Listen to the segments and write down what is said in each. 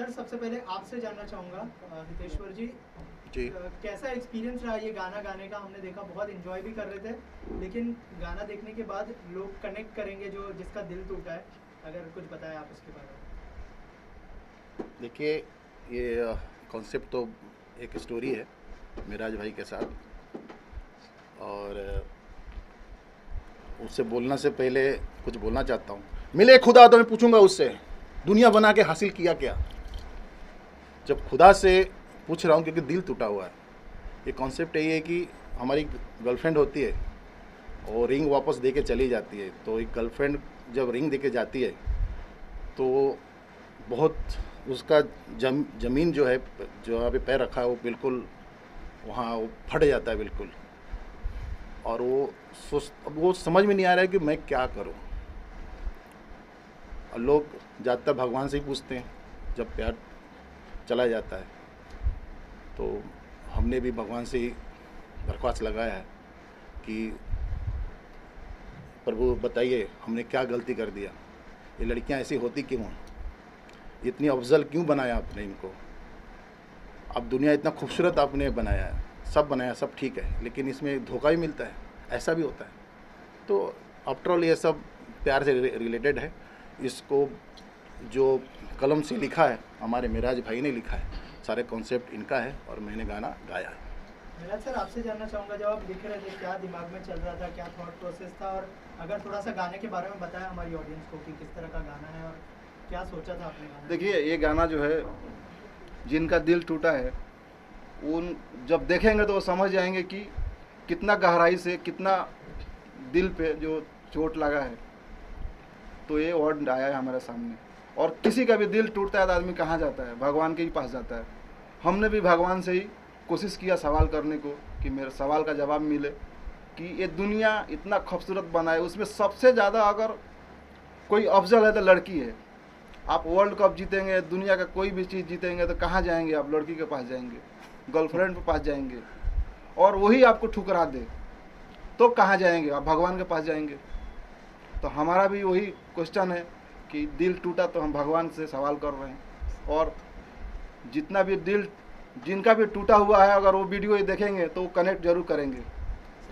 Sir सबसे पहले आपसे जानना चाहूँगा हितेश्वर जी, जी कैसा एक्सपीरियंस रहा ये गाना गाने का? हमने देखा बहुत एंजॉय भी कर रहे थे, लेकिन गाना देखने के बाद लोग कनेक्ट करेंगे जो जिसका दिल टूटा है, अगर कुछ बताएं आप उसके बारे में। देखिए, ये कॉन्सेप्ट तो एक स्टोरी है मिराज भाई के साथ, और उससे बोलने से पहले कुछ बोलना चाहता हूँ। मिले खुदा तो मैं पूछूंगा उससे, दुनिया बना के हासिल किया क्या? जब खुदा से पूछ रहा हूँ क्योंकि दिल टूटा हुआ है। ये कॉन्सेप्ट यही है कि हमारी गर्लफ्रेंड होती है और रिंग वापस दे के चली जाती है, तो एक गर्लफ्रेंड जब रिंग दे के जाती है तो बहुत उसका ज़मीन जो है, जो यहाँ पे पैर रखा है, वो बिल्कुल वहाँ वो फट जाता है बिल्कुल। और अब वो समझ में नहीं आ रहा है कि मैं क्या करूँ। और लोग ज़्यादातर भगवान से ही पूछते हैं जब प्यार चला जाता है, तो हमने भी भगवान से ही दरख्वास्त लगाया है कि प्रभु बताइए हमने क्या गलती कर दिया, ये लड़कियां ऐसी होती क्यों हैं, इतनी अफजल क्यों बनाया आपने इनको? अब दुनिया इतना खूबसूरत आपने बनाया है, सब बनाया, सब ठीक है, लेकिन इसमें धोखा भी मिलता है, ऐसा भी होता है। तो आफ्टर ऑल ये सब प्यार से रिलेटेड है। इसको जो कलम से लिखा है हमारे मिराज भाई ने लिखा है, सारे कॉन्सेप्ट इनका है और मैंने गाना गाया है। मिराज सर, आपसे जानना चाहूँगा, जब आप लिख रहे थे क्या दिमाग में चल रहा था, क्या थॉट प्रोसेस था, और अगर थोड़ा सा गाने के बारे में बताया हमारी ऑडियंस को कि किस तरह का गाना है और क्या सोचा था आपने गाने? देखिए, ये गाना जो है, जिनका दिल टूटा है उन जब देखेंगे तो वो समझ जाएंगे कि कितना गहराई से, कितना दिल पे जो चोट लगा है। तो ये वर्ड आया है हमारे सामने। और किसी का भी दिल टूटता है तो आदमी कहाँ जाता है? भगवान के ही पास जाता है। हमने भी भगवान से ही कोशिश किया सवाल करने को कि मेरे सवाल का जवाब मिले कि ये दुनिया इतना खूबसूरत बना है, उसमें सबसे ज़्यादा अगर कोई अफजल है तो लड़की है। आप वर्ल्ड कप जीतेंगे, दुनिया का कोई भी चीज़ जीतेंगे तो कहाँ जाएंगे? आप लड़की के पास जाएंगे, गर्लफ्रेंड के पास जाएंगे, और वही आपको ठुकरा दे तो कहाँ जाएंगे? आप भगवान के पास जाएंगे। तो हमारा भी वही क्वेश्चन है कि दिल टूटा तो हम भगवान से सवाल कर रहे हैं। और जितना भी दिल, जिनका भी टूटा हुआ है, अगर वो वीडियो देखेंगे तो वो कनेक्ट जरूर करेंगे।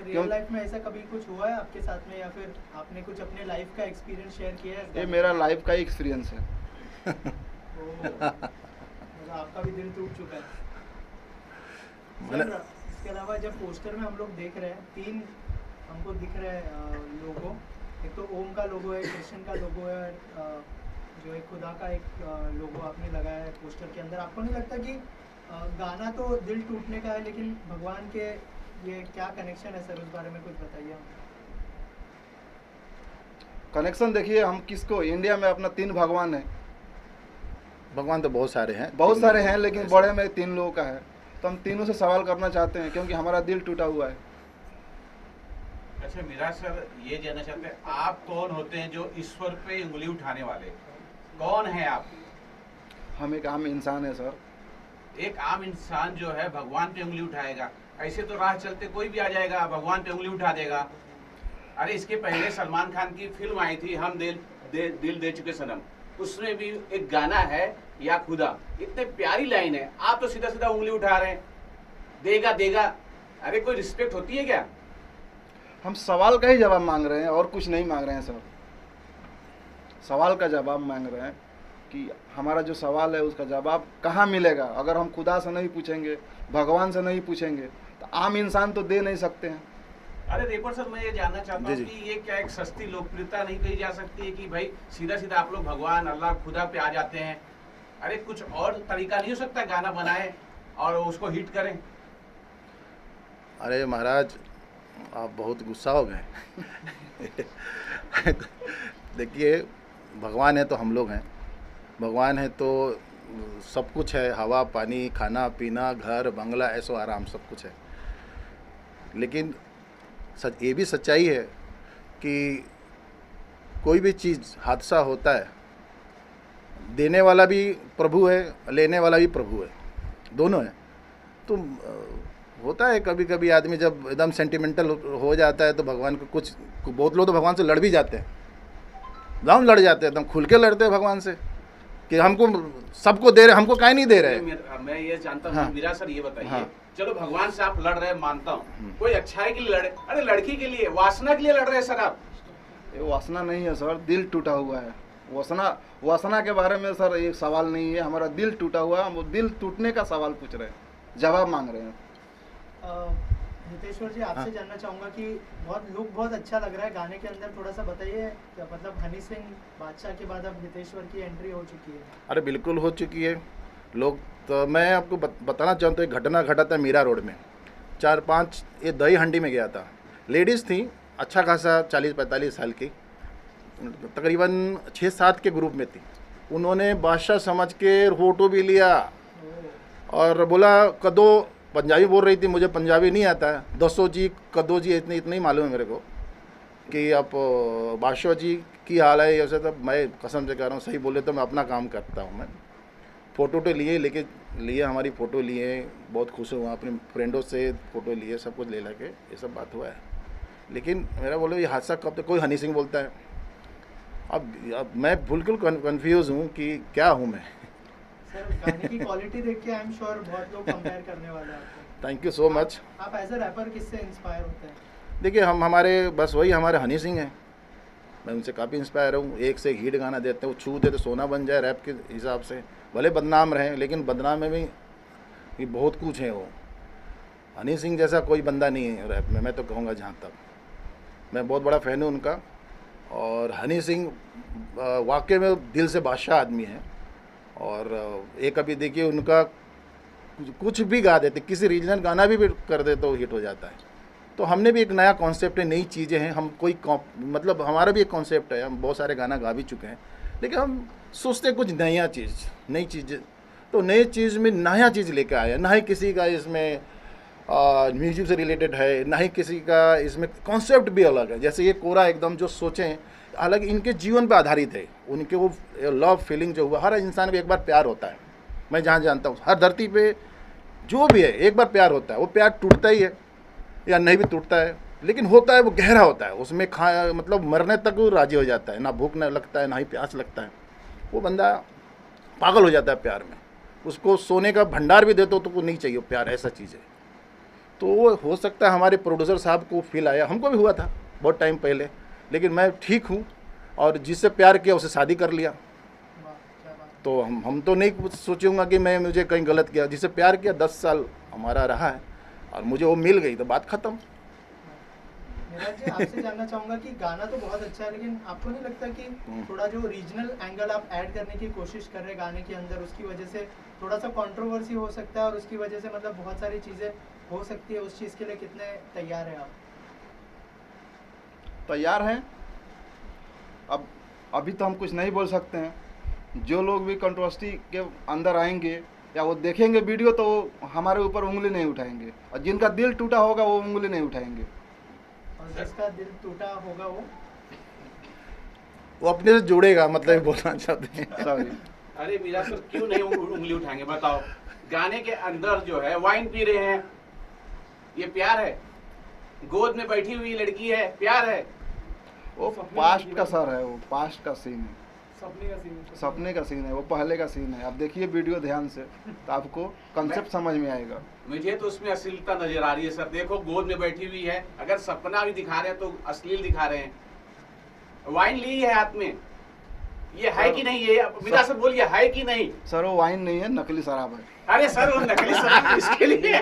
रियल लाइफ में ऐसा कभी कुछ हुआ है आपके साथ में, या फिर आपने कुछ अपने लाइफ का एक्सपीरियंस शेयर किया है? ये मेरा लाइफ का ही एक्सपीरियंस है। मतलब आपका भी दिल टूट चुका है सर। इसके अलावा जब पोस्टर में हम लोग देख रहे हैं, 3 हमको दिख रहे हैं लोगो। एक तो ओम का लोगो है, कृष्ण का लोगो है, जो एक खुदा का एक लोगो आपने लगाया है पोस्टर के अंदर। आपको नहीं लगता कि गाना तो दिल टूटने का है, लेकिन भगवान के ये क्या कनेक्शन है सर? उस बारे में कुछ बताइए। कनेक्शन देखिए, हम किसको, इंडिया में अपना 3 भगवान है। भगवान तो बहुत सारे हैं, लेकिन बड़े में 3 लोगों का है। तो हम तीनों से सवाल करना चाहते हैं क्योंकि हमारा दिल टूटा हुआ है। अच्छा मिराज सर, ये जानना चाहते हैं आप कौन होते हैं जो ईश्वर पे उंगली उठाने वाले? कौन है आप? हम एक आम इंसान है सर। एक आम इंसान जो है भगवान पे उंगली उठाएगा? ऐसे तो राह चलते कोई भी आ जाएगा भगवान पे उंगली उठा देगा। अरे इसके पहले सलमान खान की फिल्म आई थी हम दिल दे चुके सनम, उसमें भी एक गाना है या खुदा, इतने प्यारी लाइन है, आप तो सीधा सीधा उंगली उठा रहे हैं, देगा देगा। अरे कोई रिस्पेक्ट होती है क्या? हम सवाल का ही जवाब मांग रहे हैं और कुछ नहीं मांग रहे हैं सर। सवाल का जवाब मांग रहे हैं कि हमारा जो सवाल है उसका जवाब कहाँ मिलेगा? अगर हम खुदा से नहीं पूछेंगे, भगवान से नहीं पूछेंगे, तो आम इंसान तो दे नहीं सकते हैं। अरे रेपर सर, मैं ये जानना चाहता हूँ कि ये क्या एक सस्ती लोकप्रियता नहीं कही जा सकती है कि भाई सीधा सीधा आप लोग भगवान, अल्लाह, खुदा पे आ जाते हैं? अरे कुछ और तरीका नहीं हो सकता गाना बनाए और उसको हिट करें? अरे महाराज, आप बहुत गुस्सा हो गए। देखिए, भगवान है तो हम लोग हैं, भगवान है तो सब कुछ है, हवा पानी, खाना पीना, घर बंगला, ऐसो आराम, सब कुछ है। लेकिन ये भी सच्चाई है कि कोई भी चीज़ हादसा होता है, देने वाला भी प्रभु है, लेने वाला भी प्रभु है, दोनों है। तो होता है कभी कभी आदमी जब एकदम सेंटिमेंटल हो जाता है तो भगवान को बहुत लोग तो भगवान से लड़ भी जाते हैं, एकदम लड़ जाते हैं, एकदम खुल के लड़ते हैं भगवान से। कि हमको सबको दे रहे, हमको काहे नहीं दे रहे। मैं ये जानता हूँ हाँ। मीरा सर, ये बताइए हाँ। चलो भगवान से आप लड़ रहे हैं, मानता हूँ, कोई अच्छाई के लिए लड़े, अरे लड़की के लिए, वासना के लिए लड़ रहे हैं सर आप। ये वासना नहीं है सर, दिल टूटा हुआ है। वासना के बारे में सर एक सवाल नहीं है, हमारा दिल टूटा हुआ है, हम वो दिल टूटने का सवाल पूछ रहे हैं, जवाब मांग रहे हैं। हितेश्वर जी, आपसे जानना चाहूंगा कि बहुत लुक बहुत अच्छा लग रहा है गाने के अंदर, थोड़ा सा बताइए क्या मतलब हनी सिंह बादशाह के बाद अब हितेश्वर की एंट्री हो चुकी है? अरे बिल्कुल हो चुकी है। लोग तो मैं आपको बताना चाहता हूँ, एक घटना घटा था मीरा रोड में, 4-5 ये दही हंडी में गया था, लेडीज़ थी अच्छा खासा 40-45 साल की, तकरीबन 6-7 के ग्रुप में थी। उन्होंने बादशाह समझ के फोटो भी लिया और बोला कदो, पंजाबी बोल रही थी, मुझे पंजाबी नहीं आता है, दसो जी कदो जी इतनी इतना ही मालूम है मेरे को कि आप बादशाह जी की हाल है ऐसे। तो मैं कसम से कह रहा हूँ, सही बोले तो मैं अपना काम करता हूँ। मैं फ़ोटो तो लिए हमारी फ़ोटो लिए, बहुत खुश हुआ, अपने फ्रेंडों से फ़ोटो लिए, सब कुछ ले के ये सब बात हुआ है। लेकिन मेरा बोलो ये हादसा कब तक, कोई हनी सिंह बोलता है। अब मैं बिल्कुल कन्फ्यूज़ हूँ कि क्या हूँ मैं। सर गाने की क्वालिटी देख के आई एम श्योर बहुत लोग कंपेयर करने वाले हैं आपको। Thank you so much. आप एज अ रैपर किससे इंस्पायर होते हैं? देखिए हमारे बस वही हमारे हनी सिंह हैं, मैं उनसे काफ़ी इंस्पायर हूँ। एक से एक हिट गाना देते हैं, वो छू दे तो सोना बन जाए रैप के हिसाब से। भले बदनाम रहे लेकिन बदनाम में भी बहुत कुछ है। वो हनी सिंह जैसा कोई बंदा नहीं है रैप में, मैं तो कहूँगा जहाँ तक। मैं बहुत बड़ा फ़ैन हूँ उनका। और हनी सिंह वाकई में दिल से बादशाह आदमी है। और एक अभी देखिए उनका कुछ भी गा देते, किसी रीजनल गाना भी कर दे तो हिट हो जाता है। तो हमने भी एक नया कॉन्सेप्ट है, नई चीज़ें हैं, हम कोई मतलब हमारा भी एक कॉन्सेप्ट है, हम बहुत सारे गाना गा भी चुके हैं, लेकिन हम सोचते कुछ नया चीज़, नई चीज़। तो नई चीज़ में नया चीज़ लेकर आया, ना ही किसी का इसमें म्यूजिक से रिलेटेड है, ना ही किसी का इसमें कॉन्सेप्ट भी अलग है। जैसे ये कोरा एकदम जो सोचें, हालांकि इनके जीवन पर आधारित है, उनके वो लव फीलिंग जो हुआ, हर इंसान को एक बार प्यार होता है। मैं जहाँ जानता हूँ हर धरती पे जो भी है एक बार प्यार होता है, वो प्यार टूटता ही है या नहीं भी टूटता है, लेकिन होता है वो गहरा होता है, उसमें मतलब मरने तक वो राजी हो जाता है, ना भूख न लगता है ना ही प्यास लगता है। वो बंदा पागल हो जाता है प्यार में, उसको सोने का भंडार भी दे तो वो नहीं चाहिए प्यार, ऐसा चीज़ है। तो वो हो सकता है हमारे प्रोड्यूसर साहब को फील आया, हमको भी हुआ था बहुत टाइम पहले, लेकिन मैं ठीक हूँ और जिससे प्यार किया उसे शादी कर लिया। तो हम तो नहीं सोचूंगा कि मुझे कहीं गलत किया, जिससे प्यार किया 10 साल हमारा रहा है और मुझे वो मिल गई तो बात खत्म। मेरा जी आपसे जानना चाहूँगा कि गाना तो बहुत अच्छा है, लेकिन आपको नहीं लगता कि थोड़ा जो रीजनल एंगल आप ऐड करने की कोशिश कर रहे हैं गाने के अंदर, उसकी वजह से थोड़ा सा कंट्रोवर्सी हो सकता है और उसकी वजह से मतलब बहुत सारी चीज़ें हो सकती है? उस चीज़ के लिए कितने तैयार हैं आप? तैयार हैं। अब अभी तो हम कुछ नहीं बोल सकते हैं। जो लोग भी कंट्रोवर्सी के अंदर आएंगे या वो देखेंगे वीडियो तो वो हमारे ऊपर उंगली नहीं उठाएंगे, और जिनका दिल टूटा होगा वो उंगली नहीं उठाएंगे। और जिसका दिल टूटा होगा वो अपने से जुड़ेगा, मतलब बोलना चाहते हैं। सॉरी। अरे मीरा सर क्यों नहीं उंगली उठाएंगे बताओ? गाने के अंदर जो है वाइन पी रहे हैं, ये प्यार है? गोद में बैठी हुई लड़की है, प्यार है? वो पास्ट का सर है, वो पास्ट का सीन है, सपने का सीन है। सपने का सीन है, वो पहले का सीन है। आप देखिए वीडियो ध्यान से तो आपको कंसेप्ट समझ में आएगा। मुझे तो उसमें अश्लीलता नजर आ रही है सर। देखो गोद में बैठी हुई है, अगर सपना भी दिखा रहे हैं तो अश्लील दिखा रहे हैं। वाइन ली है हाथ में, ये है कि नहीं? ये मीरा सर बोलिए, है कि नहीं? सर वो वाइन नहीं है, नकली शराब है। अरे सर वो नकली शराब इसके लिए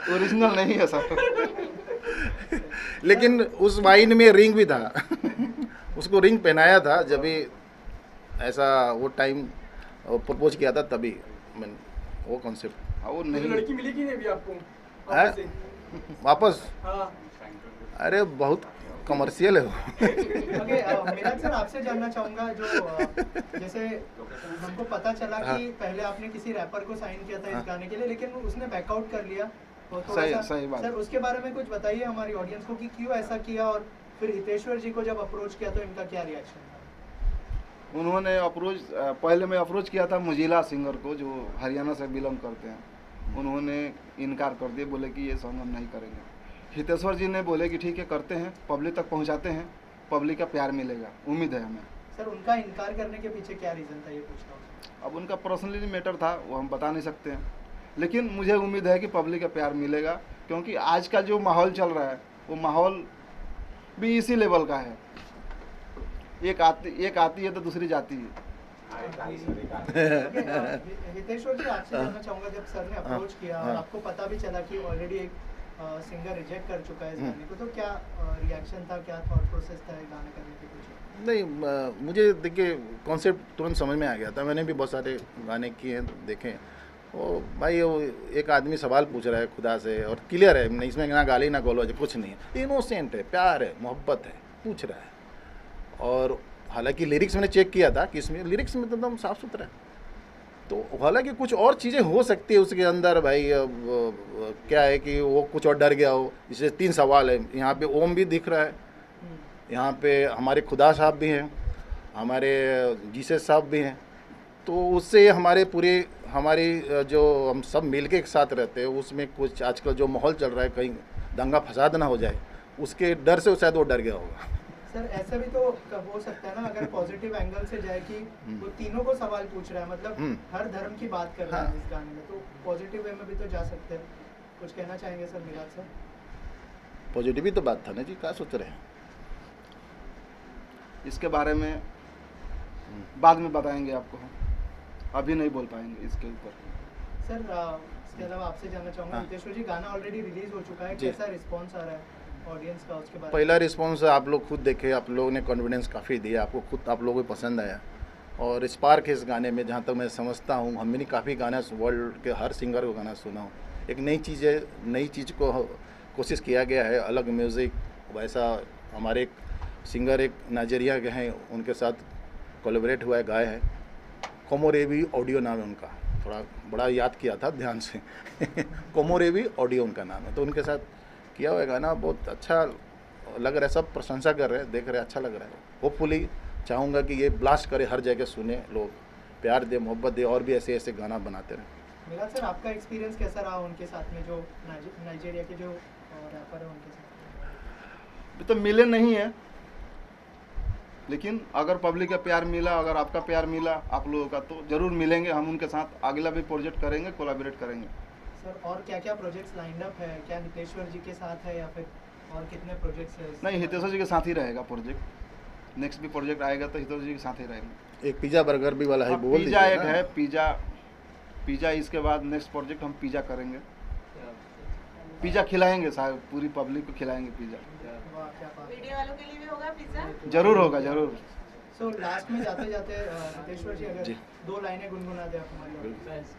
ओरिजिनल नहीं है सर। लेकिन उस वाइन में रिंग भी था उसको रिंग पहनाया था जब भी ऐसा वो टाइम प्रपोज किया था, तभी मैं वो कॉन्सेप्ट। वो नहीं। लड़की मिली कि नहीं अभी आपको वापस? हाँ। अरे बहुत कमर्शियल है वो। मेरा सर आपसे जानना चाहूँगा जो जैसे हमको पता चला कि पहले आपने किसी रैपर को साइन किया था इस गाने के लिए, लेकिन उसने बैकआउट कर लिया। तो सही बात। सर उसके बारे में कुछ बताइए हमारी ऑडियंस को कि क्यों ऐसा किया, और फिर हितेश्वर जी को जब अप्रोच किया तो इनका क्या रिएक्शन था? उन्होंने पहले मैं अप्रोच किया था मुजीला सिंगर को, जो हरियाणा से बिलोंग करते हैं। उन्होंने इनकार कर दिया, बोले कि ये सॉन्ग हम नहीं करेंगे। हितेश्वर जी ने बोले कि ठीक है करते हैं, पब्लिक तक पहुंचाते हैं, पब्लिक का प्यार मिलेगा, उम्मीद है हमें। सर उनका इनकार करने के पीछे क्या रीज़न था, ये पूछता हूँ। अब उनका पर्सनली मैटर था, वो हम बता नहीं सकते हैं, लेकिन मुझे उम्मीद है कि पब्लिक का प्यार मिलेगा, क्योंकि आज का जो माहौल चल रहा है वो माहौल भी इसी लेवल का है। एक आती है तो दूसरी जाती है। हितेश्वर जी, आपसे जानना चाहूँगा, जब सर ने अप्रोच किया और आपको पता भी चला कि ऑलरेडी एक सिंगर रिजेक्ट कर चुका है इस गाने को, तो क्या रिएक्शन था, क्या थॉट प्रोसेस था गाना करने के पीछे? नहीं, मुझे देखिए कॉन्सेप्ट तुरंत समझ में आ गया था। मैंने भी बहुत सारे गाने किए हैं, देखे। वो भाई वो एक आदमी सवाल पूछ रहा है खुदा से और क्लियर है, नहीं इसमें ना गाली ना गलौज, कुछ नहीं है, इनोसेंट है, प्यार है, मोहब्बत है, पूछ रहा है। और हालांकि लिरिक्स मैंने चेक किया था कि इसमें लिरिक्स में तो एकदम साफ सुथरा है, तो हालांकि कुछ और चीज़ें हो सकती है उसके अंदर। भाई क्या है कि वो कुछ और डर गया हो। जैसे 3 सवाल है, यहाँ पे ओम भी दिख रहा है, यहाँ पे हमारे खुदा साहब भी हैं, हमारे जीसस साहब भी हैं, तो उससे हमारी जो हम सब मिल के एक साथ रहते हैं, उसमें कुछ आजकल जो माहौल चल रहा है कहीं दंगा फसाद ना हो जाए, उसके डर से शायद वो डर गया होगा। सर ऐसा भी तो हो सकता है ना, अगर पॉजिटिव एंगल से जाए कि वो तीनों को सवाल पूछ रहा है, मतलब हर धर्म की बात कर रहा है इस गाने में, तो पॉजिटिव वे में भी तो जा सकते हैं। कुछ कहना चाहेंगे सर मिराज सर? पॉजिटिव ही तो बात था ना जी, क्या सोच रहे हैं? इसके बारे में बाद में बताएंगे आपको, अभी नहीं बोल पाएंगे इसके ऊपर। सर इसके अलावा आपसे जानना चाहूँगा, हितेश्वर जी, गाना ऑलरेडी रिलीज हो चुका है, कैसा रिस्पॉन्स आ रहा है ऑडियंस का, उसके बारे में? पहला रिस्पॉन्स आप लोग खुद देखे, आप लोगों ने कॉन्फिडेंस काफ़ी दिया, आपको खुद आप लोगों को पसंद आया। और स्पार्क है इस गाने में, जहाँ तक मैं समझता हूँ। हमने भी काफ़ी गाना वर्ल्ड के हर सिंगर को गाना सुना हूँ। एक नई चीज़ है, नई चीज़ को कोशिश किया गया है, अलग म्यूज़िक। वैसा हमारे एक सिंगर एक नाइजीरिया के हैं, उनके साथ कोलैबोरेट हुआ है, गाए हैं। कोमोरेवी ऑडियो नाम है उनका, थोड़ा बड़ा याद किया था ध्यान से कोमोरेवी ऑडियो उनका नाम है, तो उनके साथ किया हुआ गाना बहुत अच्छा लग रहा है। सब प्रशंसा कर रहे हैं, देख रहे हैं, अच्छा लग रहा है। होपफुली चाहूँगा कि ये ब्लास्ट करे, हर जगह सुने लोग, प्यार दे, मोहब्बत दे, और भी ऐसे ऐसे गाना बनाते रहे। मिराज सर, आपका एक्सपीरियंस कैसा रहा उनके साथ में, जो नाइजीरिया के जो रैपर है उनके साथ? अभी तो मिले नहीं है, लेकिन अगर पब्लिक का प्यार मिला, अगर आपका प्यार मिला आप लोगों का, तो ज़रूर मिलेंगे। हम उनके साथ अगला भी प्रोजेक्ट करेंगे, कोलैबोरेट करेंगे। सर और क्या क्या प्रोजेक्ट्स लाइंड अप है? क्या हितेश्वर जी के साथ है या फिर और कितने प्रोजेक्ट्स है? नहीं, हितेश्वर जी के साथ ही रहेगा प्रोजेक्ट। नेक्स्ट भी प्रोजेक्ट आएगा तो हितेश्वर जी के साथ ही रहेंगे। एक पिज़्ज़ा बर्गर भी वाला है, बोल पिज़्ज़ा दीजिए एक ना। है, पिज़्ज़ा इसके बाद नेक्स्ट प्रोजेक्ट हम पिज़्ज़ा करेंगे। पिज़्ज़ा खिलाएंगे, साहब पूरी पब्लिक को खिलाएंगे पिज़्ज़ा। वाह, क्या बात है। वीडियो वालों के लिए भी होगा पिज्जा? जरूर होगा, जरूर। सो लास्ट में जाते जाते हितेश्वर जी, अगर 2 लाइनें गुनगुना दे आप हमारी ऑडियंस।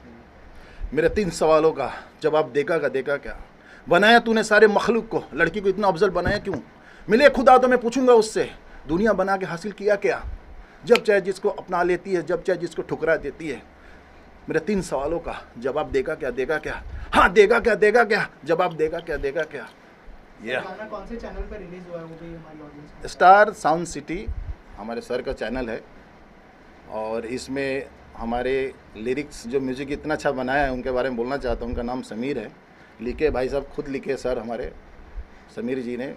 मेरे 3 सवालों का जवाब देखा क्या? बनाया तूने सारे मखलूक को, लड़की को इतना अफजल बनाया क्यों? मिले खुदा तो मैं पूछूंगा उससे, दुनिया बना के हासिल किया क्या? जब चाहे जिसको अपना लेती है, जब चाहे जिसको ठुकरा देती है। मेरे 3 सवालों का जवाब देगा क्या? हाँ, देगा क्या? जवाब देगा क्या? गाना कौन से चैनल पर रिलीज हुआ है, वो भी हमारी ऑडियंस? स्टार साउंड सिटी हमारे सर का चैनल है, और इसमें हमारे लिरिक्स जो म्यूज़िक इतना अच्छा बनाया है उनके बारे में बोलना चाहता हूँ। उनका नाम समीर है, लिखे भाई साहब खुद लिखे सर हमारे समीर जी ने,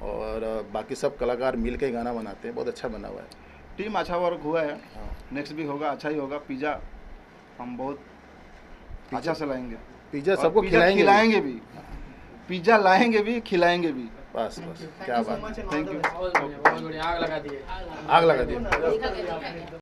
और बाकी सब कलाकार मिल के गाना बनाते हैं, बहुत अच्छा बना हुआ है। टीम अच्छा वर्क हुआ है, नेक्स्ट भी होगा, अच्छा ही होगा। पिज़्ज़ा हम बहुत अच्छा से लाएंगे, पिज़्ज़ा और सबको पिज़्ज़ा खिलाएंगे भी, पिज़्ज़ा लाएंगे भी, खिलाएंगे भी। बस क्या बात है। Thank you. Thank you. बहुत बढ़िया, आग लगा दिए। आग लगा दिए। Thank you.